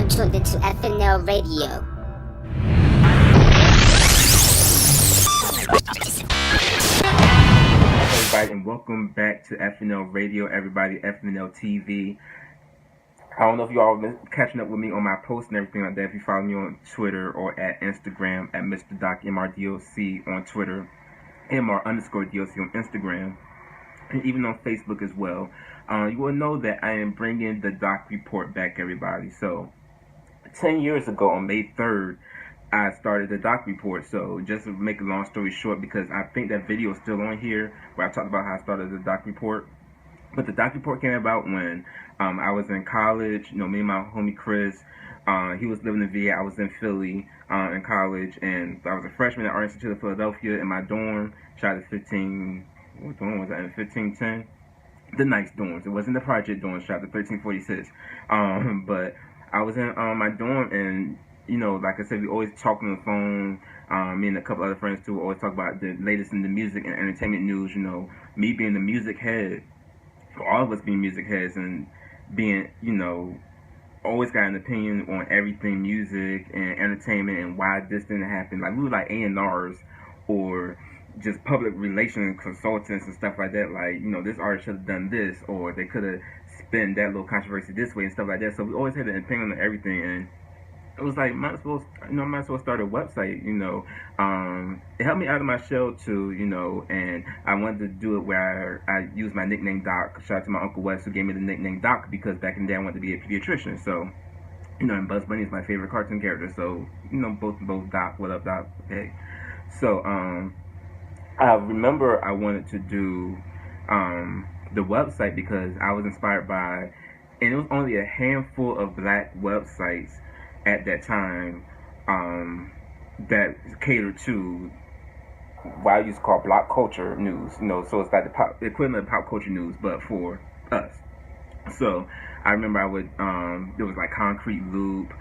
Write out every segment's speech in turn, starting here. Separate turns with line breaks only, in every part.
now tuned into FNL Radio.
Everybody, and welcome back to FNL Radio, everybody, FNL TV. I don't know if you all been catching up with me on my posts and everything like that. If you follow me on Twitter or at Instagram at Mr. Doc MRDOC on Twitter, MR_DOC on Instagram, and even on Facebook as well. You will know that I am bringing the Doc Report back, everybody. So, 10 years ago on May 3rd, I started the Doc Report. So, just to make a long story short, because I think that video is still on here where I talked about how I started the Doc Report. But the Doc Report came about when I was in college. You know, me and my homie Chris, he was living in VA. I was in Philly in college, and I was a freshman at Art Institute of Philadelphia in my dorm. Shot at 15. What dorm was that? In 1510. The nice dorms. It wasn't the project dorms. Shot at 1346. But I was in my dorm, and you know, like I said, we always talk on the phone. Me and a couple other friends too always talk about the latest in the music and entertainment news. You know, me being the music head. For all of us being music heads and being, you know, always got an opinion on everything music and entertainment and why this didn't happen. Like, we were like A&Rs or just public relations consultants and stuff like that. Like, you know, this artist should have done this, or they could have spun that little controversy this way and stuff like that. So we always had an opinion on everything, and it was like, might as well start a website, you know. It helped me out of my shell too, you know, and I wanted to do it where I used my nickname Doc. Shout out to my Uncle Wes who gave me the nickname Doc because back in the day I wanted to be a pediatrician. So, you know, and Bugs Bunny is my favorite cartoon character. So, you know, both Doc, what up, Doc? Hey. So, I remember I wanted to do the website because I was inspired by, and it was only a handful of black websites at that time that catered to what I used to call block culture news, you know, so it's like the equivalent of pop culture news, but for us. So I remember I would, there was like Concrete Loop,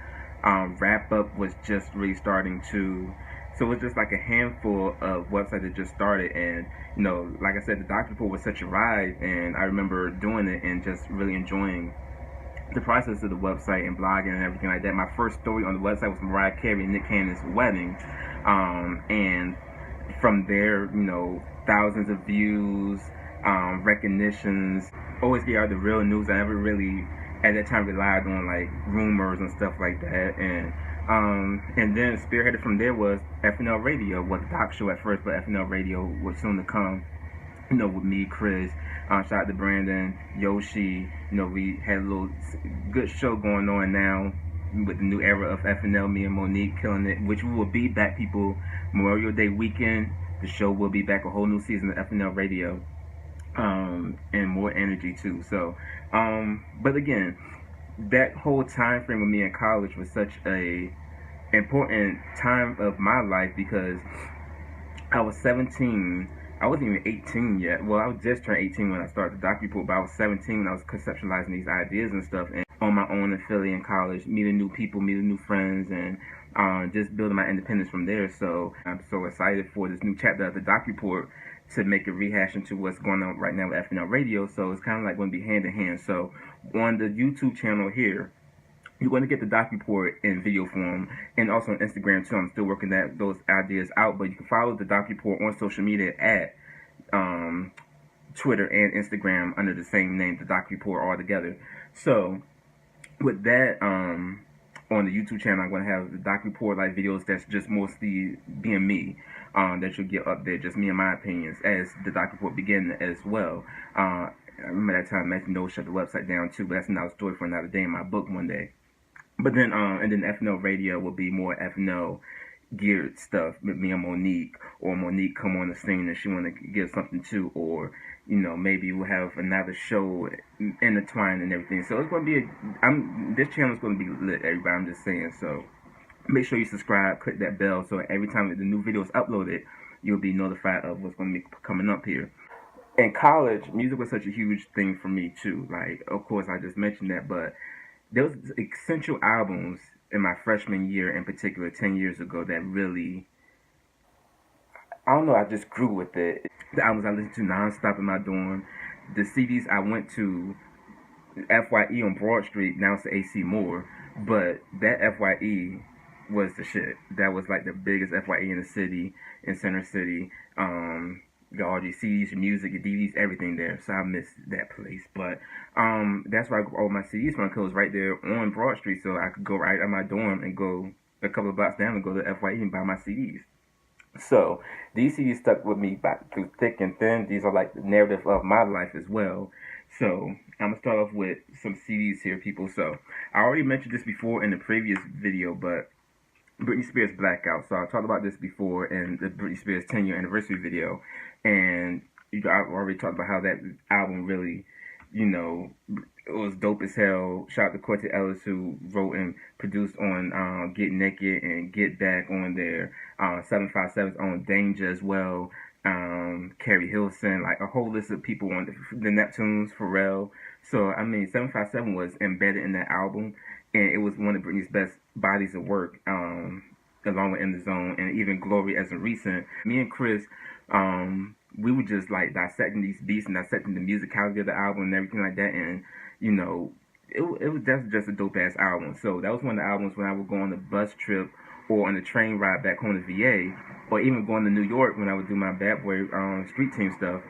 Wrap Up was just really starting to, so it was just like a handful of websites that just started, and, you know, like I said, the Doc Report was such a ride, and I remember doing it and just really enjoying the process of the website and blogging and everything like that. My first story on the website was Mariah Carey E Nick Cannon's wedding, and from there, you know, thousands of views, recognitions. Always get out the real news. I never really at that time relied on like rumors and stuff like that. And then spearheaded from there was FNL Radio, was the Doc show at first, but FNL Radio was soon to come. You know, with me, Chris, shout out to Brandon, Yoshi. You know, we had a little good show going on now with the new era of FNL, me and Monique killing it, which we will be back, people, Memorial Day weekend. The show will be back, a whole new season of FNL Radio, and more energy too. So, but again, that whole time frame with me in college was such a important time of my life because I was 17. I wasn't even 18 yet. Well, I was just turned 18 when I started the Doc Report, but I was 17 when I was conceptualizing these ideas and stuff, and on my own in Philly in college, meeting new people, meeting new friends, and just building my independence from there. So I'm so excited for this new chapter of the Doc Report to make a rehash into what's going on right now with FNL Radio. So it's kind of like going to be hand in hand. So on the YouTube channel here, you're going to get the Doc Report in video form, and also on Instagram too. I'm still working those ideas out, but you can follow the Doc Report on social media at Twitter and Instagram under the same name, the Doc Report, all together. So with that, on the YouTube channel, I'm going to have the Doc Report like videos that's just mostly being me, that you'll get up there, just me and my opinions as the Doc Report begin as well. I remember that time Matthew Noah shut the website down too, but that's another story for another day in my book one day. But then, and then FNL Radio will be more FNL geared stuff with me and Monique, or Monique come on the scene and she want to give something too, or, you know, maybe we'll have another show intertwined and everything. So it's going to be this channel is going to be lit, everybody, I'm just saying. So make sure you subscribe, click that bell, so every time that the new video is uploaded, you'll be notified of what's going to be coming up here. In college, music was such a huge thing for me too. Like, of course, I just mentioned that, but there was essential albums in my freshman year in particular, 10 years ago, that really, I don't know, I just grew with it. The albums I listened to nonstop in my dorm, the CDs I went to FYE on Broad Street. Now it's the AC Moore, but that FYE was the shit. That was like the biggest FYE in the city, in Center City. Got all these CDs, your music, your DVDs, everything there. So I miss that place. But that's where I got all my CDs from, because it was right there on Broad Street. So I could go right out my dorm and go a couple of blocks down and go to FYE and buy my CDs. So these CDs stuck with me back through thick and thin. These are like the narrative of my life as well. So I'm gonna start off with some CDs here, people. So I already mentioned this before in the previous video, but Britney Spears Blackout. So I talked about this before in the Britney Spears 10-year anniversary video, and I already talked about how that album really, it was dope as hell. Shout out to Cortez Ellis, who wrote and produced on Get Naked and Get Back on there. 757's on Danger as well. Carrie Hilson, like a whole list of people on the Neptunes, Pharrell. So I mean, 757 was embedded in that album, and it was one of Britney's best bodies of work, along with In the Zone and even Glory as a recent. Me and Chris, we were just like dissecting these beats and dissecting the musicality of the album and everything like that, and it was just a dope ass album. So that was one of the albums when I would go on a bus trip or on a train ride back home to VA, or even going to New York when I would do my Bad Boy street team stuff.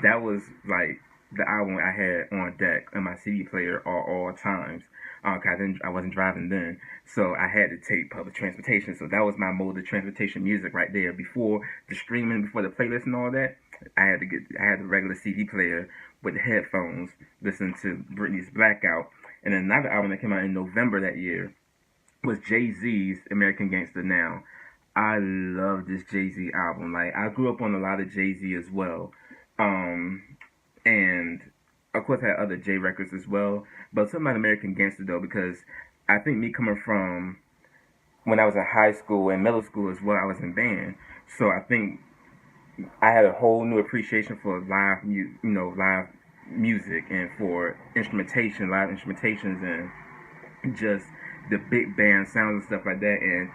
That was like the album I had on deck in my CD player at all times. Cause I wasn't driving then, so I had to take public transportation. So that was my mode of transportation music right there. Before the streaming, before the playlist and all that, I had the regular CD player with the headphones, listening to Britney's Blackout. And then another album that came out in November that year was Jay-Z's American Gangster. Now, I love this Jay-Z album. Like, I grew up on a lot of Jay-Z as well. And of course I had other J records as well. But something about American Gangster though, because I think me coming from when I was in high school and middle school as well, I was in band. So I think I had a whole new appreciation for live music and for instrumentation, live instrumentations, and just the big band sounds and stuff like that. And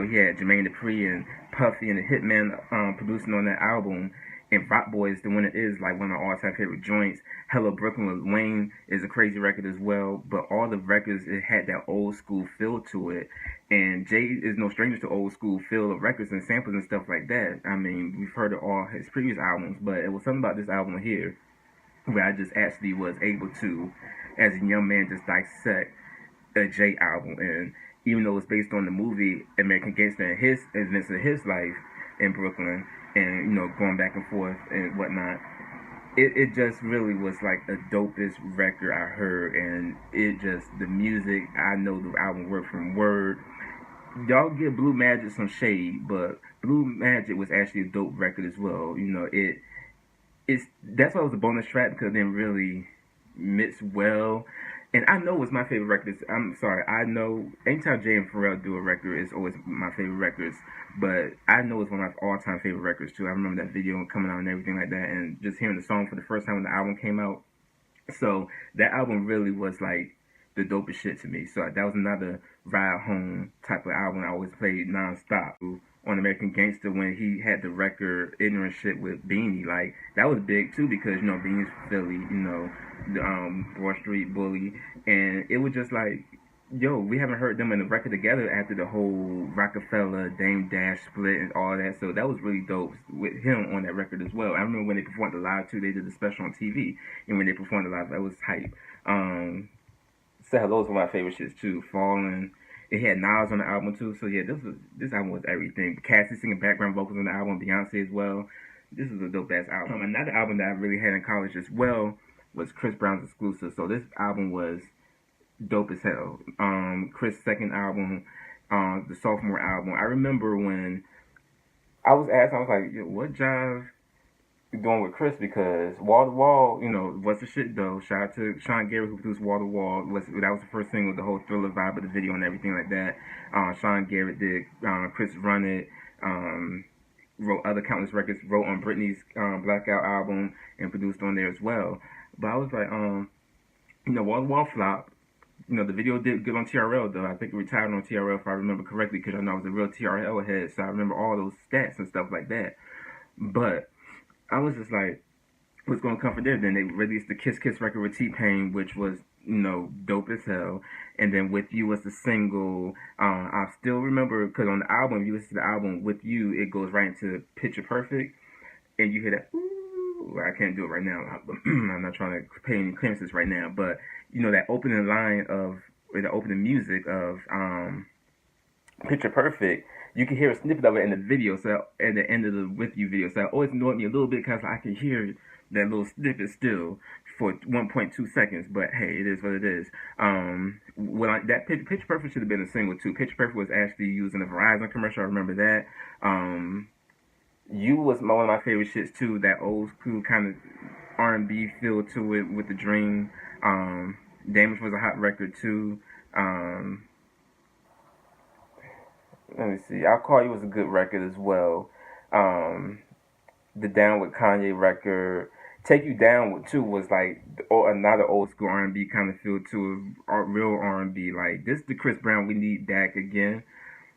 he had Jermaine Dupri and Puffy and the Hitman producing on that album. And Rock Boys, The One It Is, like one of my all-time favorite joints. Hello Brooklyn with Wayne is a crazy record as well. But all the records, it had that old school feel to it. And Jay is no stranger to old school feel of records and samples and stuff like that. I mean, we've heard of all his previous albums, but it was something about this album here where I just actually was able to, as a young man, just dissect a Jay album. And even though it's based on the movie American Gangster and his events of his life in Brooklyn, and going back and forth and whatnot, it just really was like the dopest record I heard. And the music, I know the album word from word. Y'all give Blue Magic some shade, but Blue Magic was actually a dope record as well. That's why it was a bonus track, because it didn't really mix well. And I know it's my favorite record. I'm sorry, I know anytime Jay and Pharrell do a record, it's always my favorite records. But I know it's one of my all-time favorite records too. I remember that video coming out and everything like that, and just hearing the song for the first time when the album came out. So that album really was like the dopest shit to me. So that was another ride home type of album I always played nonstop. On American Gangster, when he had the record Ignorant Shit with Beanie, like that was big too, because Beanie's Philly, the Broad Street Bully, and it was just like, yo, we haven't heard them in the record together after the whole Rockefeller Dame Dash split and all that. So that was really dope with him on that record as well. I remember when they performed it live too. They did a special on TV, and when they performed it live, that was hype. Say Hello is one of my favorite shits too. Fallen. It had Nas on the album too, so yeah, this album was everything. Cassie singing background vocals on the album, Beyonce as well. This is a dope ass album. Another album that I really had in college as well was Chris Brown's Exclusive. So this album was dope as hell. Chris' second album, the sophomore album. I remember when I was asked, I was like, yo, what job you doing with Chris? Because Wall to Wall, what's the shit though? Shout out to Sean Garrett, who produced Wall to Wall. That was the first single, the whole Thriller vibe of the video and everything like that. Sean Garrett did. Chris Run It. Wrote other countless records. Wrote on Britney's Blackout album and produced on there as well. But I was like, Wall to Wall flop. The video did good on TRL though. I think it retired on TRL if I remember correctly, because I know I was a real TRL head, so I remember all those stats and stuff like that. But I was just like, what's gonna come from there? Then they released the Kiss Kiss record with T-Pain, which was, dope as hell. And then With You was the single. I still remember, because on the album, if you listen to the album With You, it goes right into Picture Perfect, and you hear that. Ooh, I can't do it right now. I'm not trying to pay any clearances right now, but that opening line of, or the opening music of Picture Perfect, you can hear a snippet of it in the video. So at the end of the With You video, so it always annoyed me a little bit because I can hear that little snippet still for 1.2 seconds. But hey, it is what it is. That Picture Perfect should have been a single too. Picture Perfect was actually used in a Verizon commercial. I remember that. You was one of my favorite shits too. That old school kind of R&B feel to it with the Dream. Damage was a hot record too. Let me see. I'll Call You was a good record as well. The Down with Kanye record. Take You Down with too was like another old school R&B kind of feel to it, real R&B. Like this, the Chris Brown we need back again.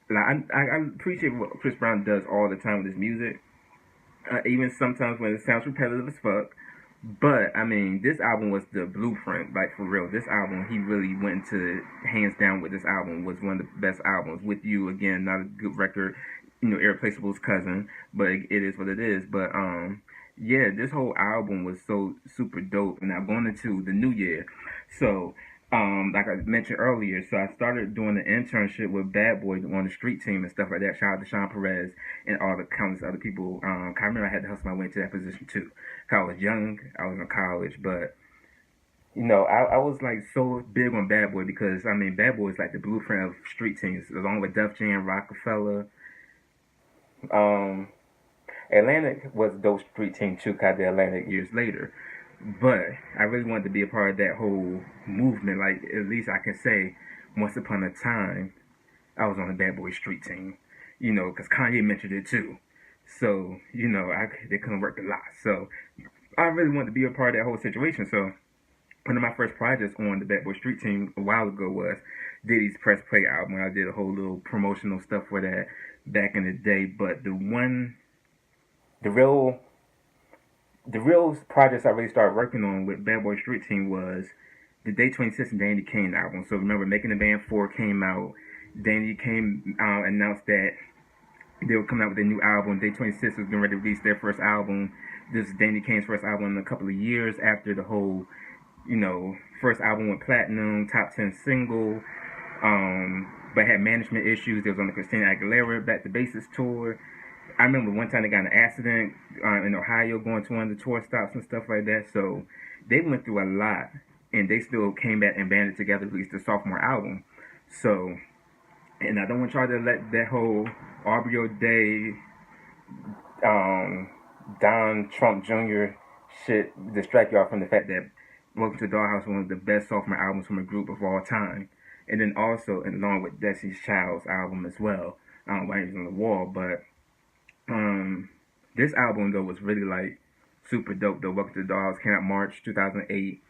Like I appreciate what Chris Brown does all the time with his music. Even sometimes when it sounds repetitive as fuck. But I mean, this album was the blueprint, like for real. This album, he really went to hands down with this album. Was one of the best albums. With You, again, not a good record, Irreplaceable's cousin, but it is what it is. But yeah, this whole album was so super dope. And now going into the new year, so like I mentioned earlier, so I started doing an internship with Bad Boy on the street team and stuff like that. Shout out to Sean Perez and all the countless other people. I remember I had to hustle my way into that position too. I was young, I was in college, but I was like so big on Bad Boy because I mean Bad Boy is like the blueprint of street teams, along with Def Jam, Rockefeller. Atlantic was a dope street team too. Cause I did Atlantic years later. But I really wanted to be a part of that whole movement. Like, at least I can say, once upon a time, I was on the Bad Boy Street team. Because Kanye mentioned it too. So, they couldn't work a lot. So, I really wanted to be a part of that whole situation. So, one of my first projects on the Bad Boy Street team a while ago was Diddy's Press Play album. I did a whole little promotional stuff for that back in the day. But the real projects I really started working on with Bad Boy Street Team was the Day26 and Danity Kane album. So remember, Making the Band 4 came out. Danity Kane announced that they were coming out with a new album. Day26 was getting ready to release their first album. This is Danity Kane's first album in a couple of years after the whole, first album went platinum, top 10 single, but had management issues. They was on the Christina Aguilera Back to Basics tour. I remember one time they got in an accident in Ohio going to one of the tour stops and stuff like that. So they went through a lot, and they still came back and banded together to release their sophomore album. So, and I don't want y'all to let that whole Aubrey O'Day, Don Trump Jr. shit distract y'all from the fact that Welcome to Dollhouse was one of the best sophomore albums from a group of all time. And then also, along with Destiny's Child's album as well, Writings on the Wall, but this album though was really like super dope though. Welcome to the Dollhouse came out March 2008.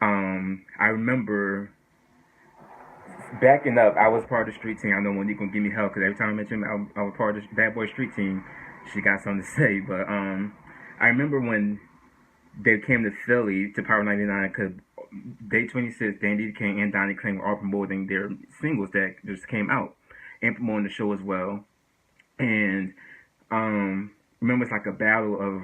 I remember backing up. I was part of the street team. I know Monique gonna give me hell because every time I mention I was part of the Bad Boy Street team, she got something to say. But I remember when they came to Philly to Power 99 because Day26, Danity Kane, and Donnie Kane were all promoting their singles that just came out and promoting the show as well. And remember it's like a battle of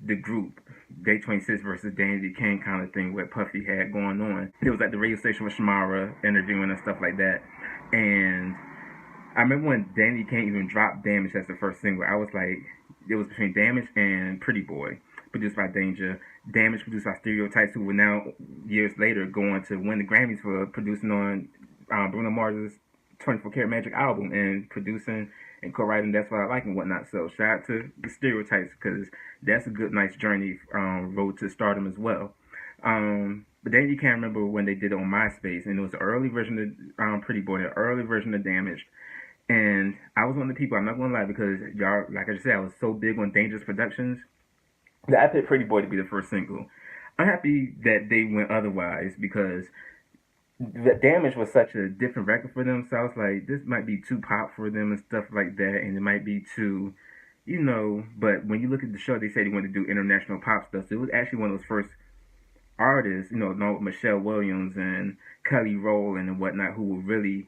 the group, Day26 versus Danity Kane kind of thing, what Puffy had going on. It was at the radio station with Shamara interviewing and stuff like that. And I remember when Danity Kane even dropped Damage as the first single, I was like, it was between Damage and Pretty Boy, produced by Danger. Damage produced by Stereotypes, who would now, years later, go on to win the Grammys for producing on Bruno Mars's 24 Karat Magic album and producing and co-writing That's What I Like and whatnot. So shout out to the Stereotypes because that's a good, nice journey, road to stardom as well. But then you can't remember when they did it on MySpace, and it was the early version of Pretty Boy, the early version of Damaged. And I was one of the people, I'm not going to lie, because y'all, like I just said, I was so big on Dangerous Productions that I picked Pretty Boy to be the first single. I'm happy that they went otherwise because the Damage was such a different record for them. So I was like, this might be too pop for them and stuff like that, and it might be too, you know, but when you look at the show, they said he wanted to do international pop stuff. So it was actually one of those first artists, you know, along with Michelle Williams and Kelly Rowland and whatnot, who were really,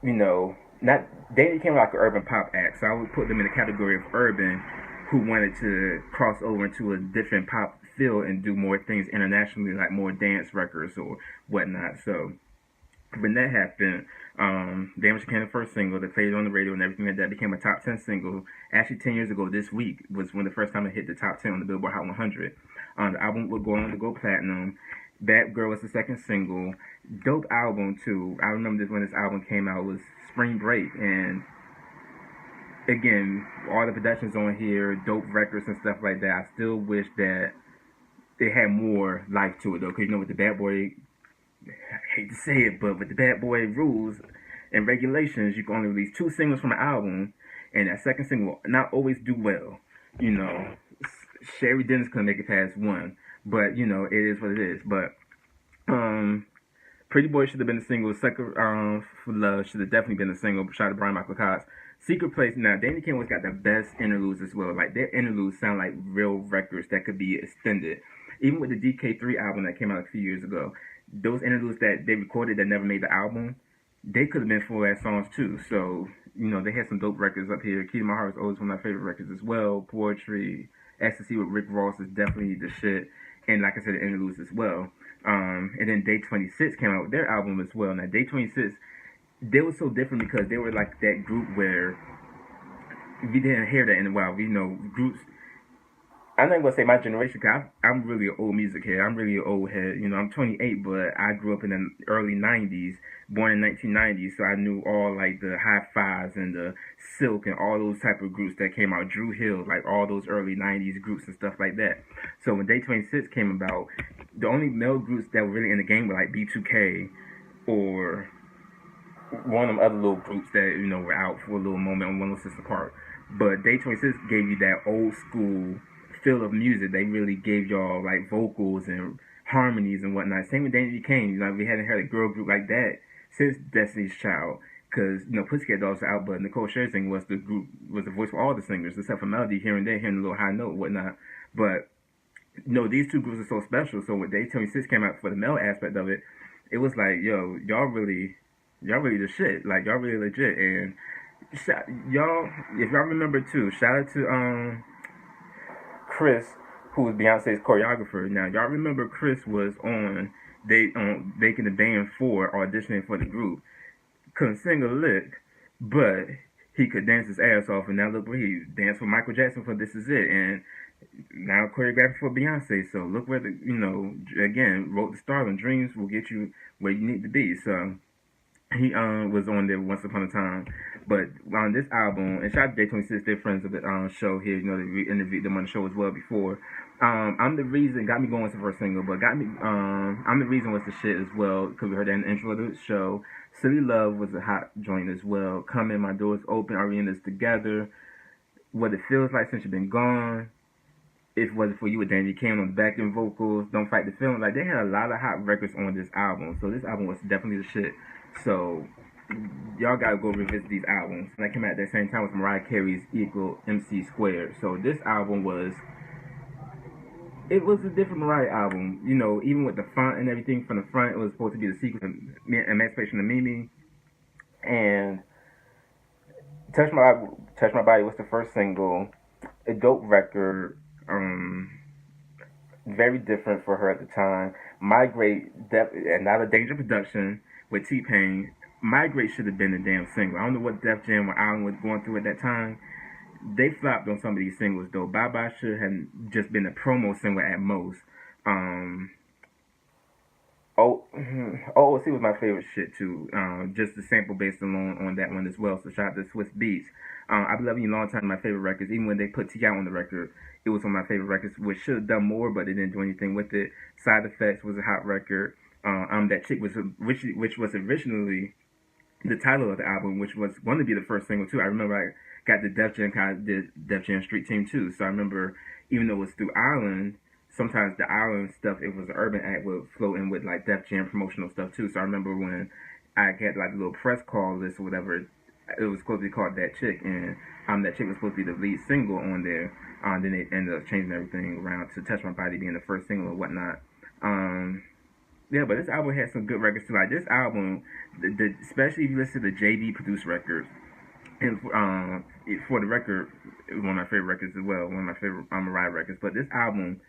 you know, not, they became like an urban pop act. So I would put them in the category of urban, who wanted to cross over into a different pop field and do more things internationally, like more dance records or whatnot. So when that happened, Day26 Cannon first single that played on the radio and everything like that became a top 10 single. Actually, 10 years ago this week was when the first time it hit the top 10 on the Billboard Hot 100. The album would go on to go platinum. Bad Girl was the second single. Dope album too. I remember this when this album came out, was Spring Break, and again, all the productions on here, dope records and stuff like that. I still wish that it had more life to it though, because you know with the Bad Boy, I hate to say it, but with the Bad Boy rules and regulations, you can only release 2 singles from an album, and that second single will not always do well. You know, Sherry Dennis couldn't make it past 1, but you know, it is what it is. But Pretty Boy should have been a single. Sucker for Love should have definitely been a single. Shout out to Brian Michael Cox. Secret Place. Now, Danity Kane got the best interludes as well. Like, their interludes sound like real records that could be extended. Even with the DK3 album that came out a few years ago, those interludes that they recorded that never made the album, they could have been full-ass songs too. So, you know, they had some dope records up here. Key to My Heart is always one of my favorite records as well. Poetry, Ecstasy with Rick Ross is definitely the shit. And like I said, the interludes as well. And then Day26 came out with their album as well. Now, Day26, they were so different because they were like that group where we didn't hear that in a while. We know groups. I'm not gonna say my generation, cause I'm really an old music head. I'm really an old head. You know, I'm 28, but I grew up in the early 90s, born in 1990, so I knew all like the High Fives and the Silk and all those type of groups that came out. Drew Hill, like all those early 90s groups and stuff like that. So when Day26 came about, the only male groups that were really in the game were like B2K or one of them other little groups that, you know, were out for a little moment on 106 Park. But Day26 gave you that old school feel of music. They really gave y'all like vocals and harmonies and whatnot. Same with Danity Kane. You know, we hadn't heard a girl group like that since Destiny's Child. Cause you know, Pussycat Dolls are out, but Nicole Scherzinger was the voice for all the singers except for Melody here and there, hearing a little high note and whatnot. But you know, these two groups are so special. So when Day26 came out for the male aspect of it, it was like, yo, y'all really the shit. Like, y'all really legit. And y'all, if y'all remember too, shout out to Chris, who was Beyonce's choreographer. Now, y'all remember Chris was on Making the Band 4, auditioning for the group. Couldn't sing a lick, but he could dance his ass off. And now look where he danced with Michael Jackson for This Is It. And now choreographing for Beyonce. So look where you know, again, wrote the Starling. Dreams will get you where you need to be. So he was on there once upon a time. But on this album, and shout out to Day26, they're friends of the show here. You know, they interviewed them on the show as well before. I'm the Reason got me going with the first single, but got me I'm the Reason was the shit as well, because we heard that in the intro of the show. Silly Love was a hot joint as well. Come In, My Door's Open, Are We In This Together? What It Feels Like Since You've Been Gone. If It Wasn't For You with Danity Kane on the backing vocals. Don't Fight the Feeling. Like, they had a lot of hot records on this album, so this album was definitely the shit. So y'all gotta go revisit these albums. And that came out at the same time with Mariah Carey's E MC2. So this album was a different Mariah album. You know, even with the font and everything from the front, it was supposed to be the sequel to Emancipation of Mimi. And Touch My Body was the first single. A dope record. Very different for her at the time. Migrate, and not a Danger production with T-Pain. Migrate should have been a damn single. I don't know what Def Jam or Island was going through at that time. They flopped on some of these singles though. Bye Bye should have just been a promo single at most. OOC was my favorite shit too. Just the sample based alone on that one as well. So shout out to Swiss Beats. I've been loving you a long time. My favorite records. Even when they put T.I. on the record, it was one of my favorite records, which should have done more, but they didn't do anything with it. Side Effects was a hot record. That Chick was which was originally the title of the album, which was going to be the first single too. I remember I got the Def Jam Street Team too. So I remember, even though it was through Island, sometimes the Island stuff, it was an urban act, would flow in with like Def Jam promotional stuff too. So I remember when I had like a little press call list or whatever, it was supposed to be called That Chick, and That Chick was supposed to be the lead single on there. Then they ended up changing everything around to Touch My Body being the first single and whatnot. Yeah, but this album had some good records too. Like this album, especially if you listen to the JD produced records, and for the record, it was one of my favorite records as well, one of my favorite Mariah records. But this album,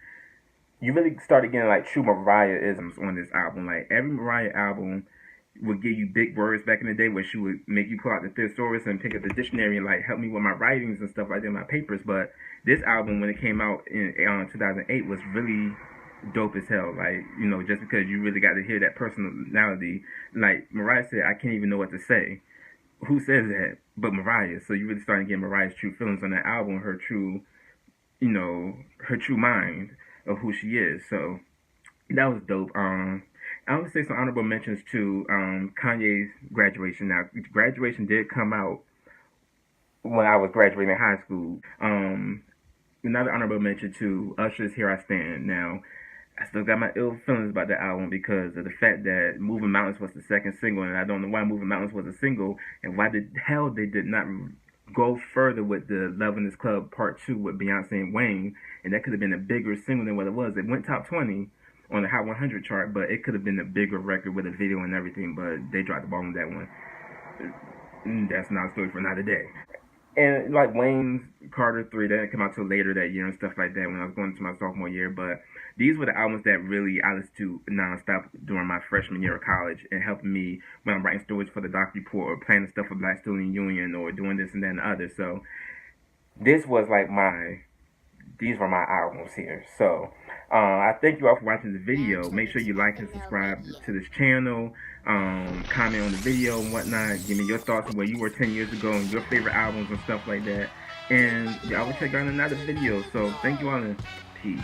you really started getting like true Mariah-isms on this album. Like every Mariah album would give you big words back in the day, where she would make you pull out the thesaurus and pick up the dictionary and like help me with my writings and stuff like that in my papers. But this album, when it came out in 2008, was really dope as hell. Like, you know, just because you really got to hear that personality. Like Mariah said, I can't even know what to say. Who says that but Mariah? So you really started getting Mariah's true feelings on that album, her true, you know, her true mind of who she is. So that was dope. I would say some honorable mentions to Kanye's Graduation. Now, Graduation did come out when I was graduating high school. Another honorable mention to Usher's Here I Stand. Now, I still got my ill feelings about the album because of the fact that Moving Mountains was the second single, and I don't know why Moving Mountains was a single, and why the hell they did not go further with the Love in This Club Part 2 with Beyonce and Wayne, and that could have been a bigger single than what it was. It went top 20 on the Hot 100 chart, but it could have been a bigger record with a video and everything, but they dropped the ball on that one. That's not a story for another day. And like Wayne's Carter 3, that didn't come out till later that year and stuff like that when I was going into my sophomore year, but these were the albums that really I listened to nonstop during my freshman year of college and helping me when I'm writing stories for the Doc Report or planning stuff for Black Student Union or doing this and that and the other. So this was like these were my albums here. So I thank you all for watching the video. Make sure you like and subscribe to this channel. Comment on the video and whatnot. Give me your thoughts on where you were 10 years ago and your favorite albums and stuff like that. And I will check out another video. So thank you all and peace.